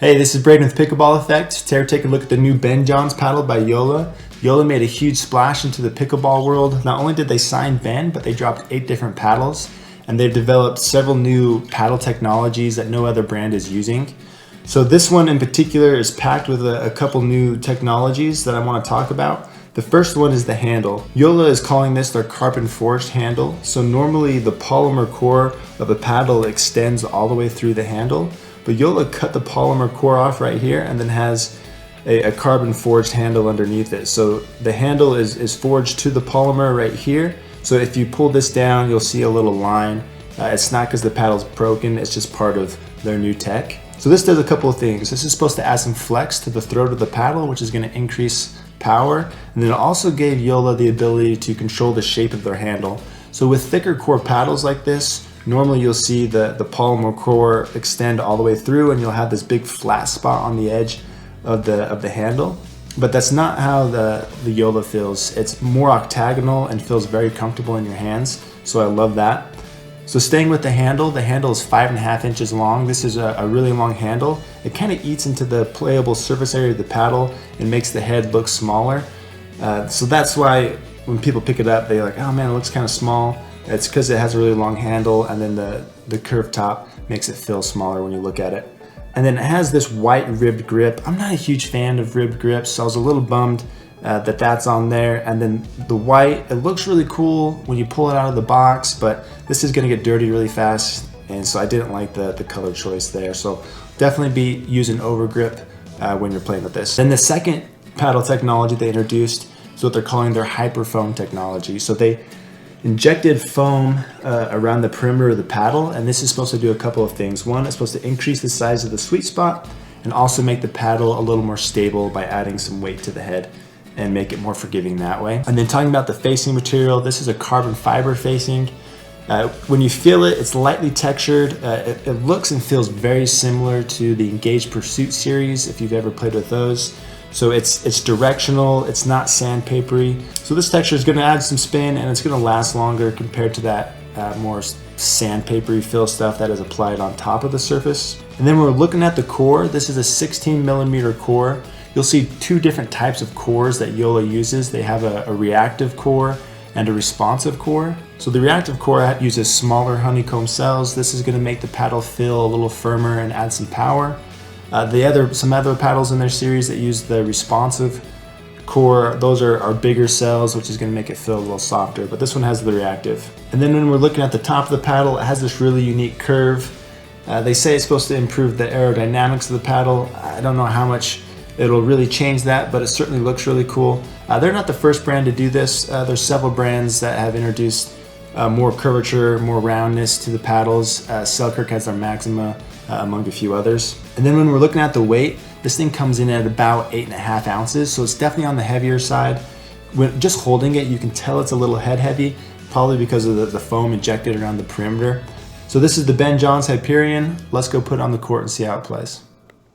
Hey, this is Braden with Pickleball Effect. Today we're taking a look at the new Ben Johns paddle by Joola. Joola made a huge splash into the pickleball world. Not only did they sign Ben, but they dropped 8 different paddles, and they've developed several new paddle technologies that no other brand is using. So this one in particular is packed with a couple new technologies that I want to talk about. The first one is the handle. Joola is calling this their carbon forged handle. So normally the polymer core of a paddle extends all the way through the handle, but Joola cut the polymer core off right here and then has a carbon forged handle underneath it. So the handle is forged to the polymer right here. So if you pull this down, you'll see a little line. It's not because the paddle's broken, it's just part of their new tech. So this does a couple of things. This is supposed to add some flex to the throat of the paddle, which is going to increase power. And then it also gave Joola the ability to control the shape of their handle. So with thicker core paddles like this, normally you'll see the polymer core extend all the way through and you'll have this big flat spot on the edge of the handle. But that's not how the Joola feels. It's more octagonal and feels very comfortable in your hands. So I love that. So staying with the handle is 5.5 inches long. This is a really long handle. It kind of eats into the playable surface area of the paddle and makes the head look smaller. So that's why when people pick it up, they're like, oh man, it looks kind of small. It's because it has a really long handle, and then the curved top makes it feel smaller when you look at it. And then it has this white ribbed grip. I'm not a huge fan of ribbed grips, so I was a little bummed that that's on there. And then the white, it looks really cool when you pull it out of the box, but this is gonna get dirty really fast, and so I didn't like the color choice there. So definitely be using over grip when you're playing with this. Then the second paddle technology they introduced is what they're calling their hyper foam technology. So they injected foam around the perimeter of the paddle, and this is supposed to do a couple of things. One, it's supposed to increase the size of the sweet spot and also make the paddle a little more stable by adding some weight to the head and make it more forgiving that way. And then talking about the facing material, this is a carbon fiber facing. When you feel it, it's lightly textured. It looks and feels very similar to the Engage Pursuit series, if you've ever played with those. So it's directional, it's not sandpapery. So this texture is gonna add some spin and it's gonna last longer compared to that more sandpapery feel stuff that is applied on top of the surface. And then we're looking at the core. This is a 16mm core. You'll see 2 different types of cores that Joola uses. They have a reactive core and a responsive core. So the reactive core uses smaller honeycomb cells. This is gonna make the paddle feel a little firmer and add some power. Some other paddles in their series that use the responsive core, those are bigger cells, which is going to make it feel a little softer, but this one has the reactive. And then when we're looking at the top of the paddle, it has this really unique curve. They say it's supposed to improve the aerodynamics of the paddle. I don't know how much it'll really change that, but it certainly looks really cool. They're not the first brand to do this. There's several brands that have introduced more curvature, more roundness to the paddles. Selkirk has their Maxima, among a few others. And then when we're looking at the weight, this thing comes in at about 8.5 ounces, so it's definitely on the heavier side. When just holding it, you can tell it's a little head heavy, probably because of the foam injected around the perimeter. So this is the Ben Johns Hyperion. Let's go put it on the court and see how it plays.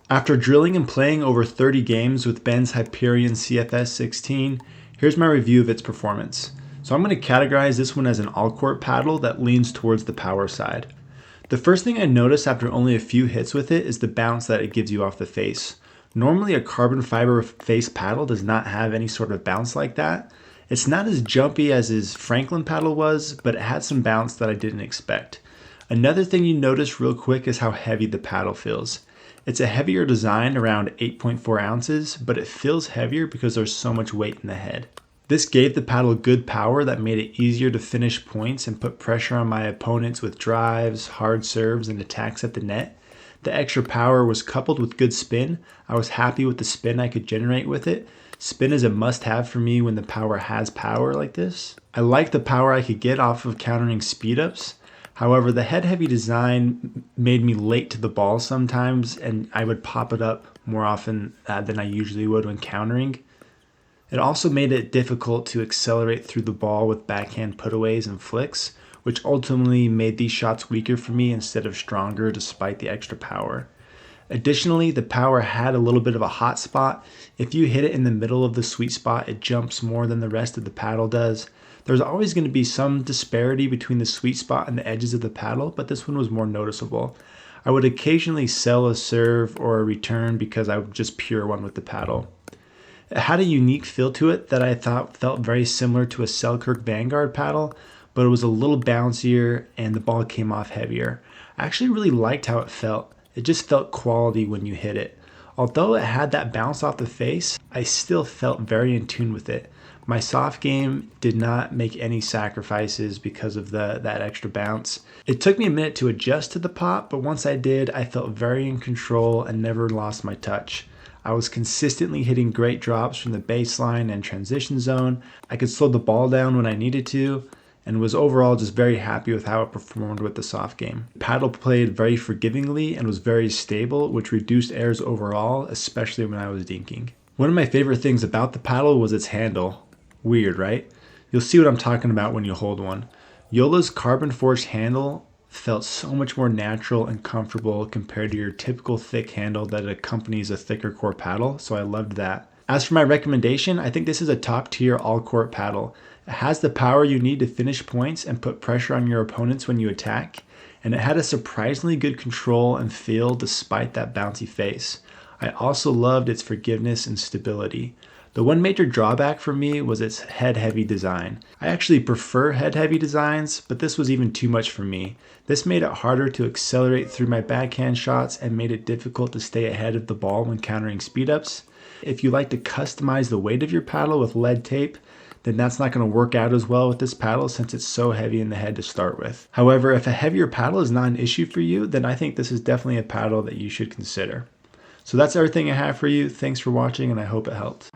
After drilling and playing over 30 games with Ben's Hyperion CFS 16, here's my review of its performance. So I'm going to categorize this one as an all-court paddle that leans towards the power side. The first thing I notice after only a few hits with it is the bounce that it gives you off the face. Normally a carbon fiber face paddle does not have any sort of bounce like that. It's not as jumpy as his Franklin paddle was, but it had some bounce that I didn't expect. Another thing you notice real quick is how heavy the paddle feels. It's a heavier design, around 8.4 ounces, but it feels heavier because there's so much weight in the head. This gave the paddle good power that made it easier to finish points and put pressure on my opponents with drives, hard serves, and attacks at the net. The extra power was coupled with good spin. I was happy with the spin I could generate with it. Spin is a must-have for me when the power has power like this. I like the power I could get off of countering speed-ups. However, the head-heavy design made me late to the ball sometimes, and I would pop it up more often than I usually would when countering. It also made it difficult to accelerate through the ball with backhand putaways and flicks, which ultimately made these shots weaker for me instead of stronger despite the extra power. Additionally, the power had a little bit of a hot spot. If you hit it in the middle of the sweet spot, it jumps more than the rest of the paddle does. There's always going to be some disparity between the sweet spot and the edges of the paddle, but this one was more noticeable. I would occasionally sell a serve or a return because I would just pure one with the paddle. It had a unique feel to it that I thought felt very similar to a Selkirk Vanguard paddle, but it was a little bouncier and the ball came off heavier. I actually really liked how it felt. It just felt quality when you hit it. Although it had that bounce off the face, I still felt very in tune with it. My soft game did not make any sacrifices because of that extra bounce. It took me a minute to adjust to the pop, but once I did, I felt very in control and never lost my touch. I was consistently hitting great drops from the baseline and transition zone. I could slow the ball down when I needed to, and was overall just very happy with how it performed with the soft game. The paddle played very forgivingly and was very stable, which reduced errors overall, especially when I was dinking. One of my favorite things about the paddle was its handle. Weird, right? You'll see what I'm talking about when you hold one. Joola's carbon forged handle felt so much more natural and comfortable compared to your typical thick handle that accompanies a thicker core paddle, so I loved that. As for my recommendation, I think this is a top tier all court paddle. It has the power you need to finish points and put pressure on your opponents when you attack, and it had a surprisingly good control and feel despite that bouncy face. I also loved its forgiveness and stability. The one major drawback for me was its head-heavy design. I actually prefer head-heavy designs, but this was even too much for me. This made it harder to accelerate through my backhand shots and made it difficult to stay ahead of the ball when countering speed-ups. If you like to customize the weight of your paddle with lead tape, then that's not going to work out as well with this paddle since it's so heavy in the head to start with. However, if a heavier paddle is not an issue for you, then I think this is definitely a paddle that you should consider. So that's everything I have for you. Thanks for watching, and I hope it helped.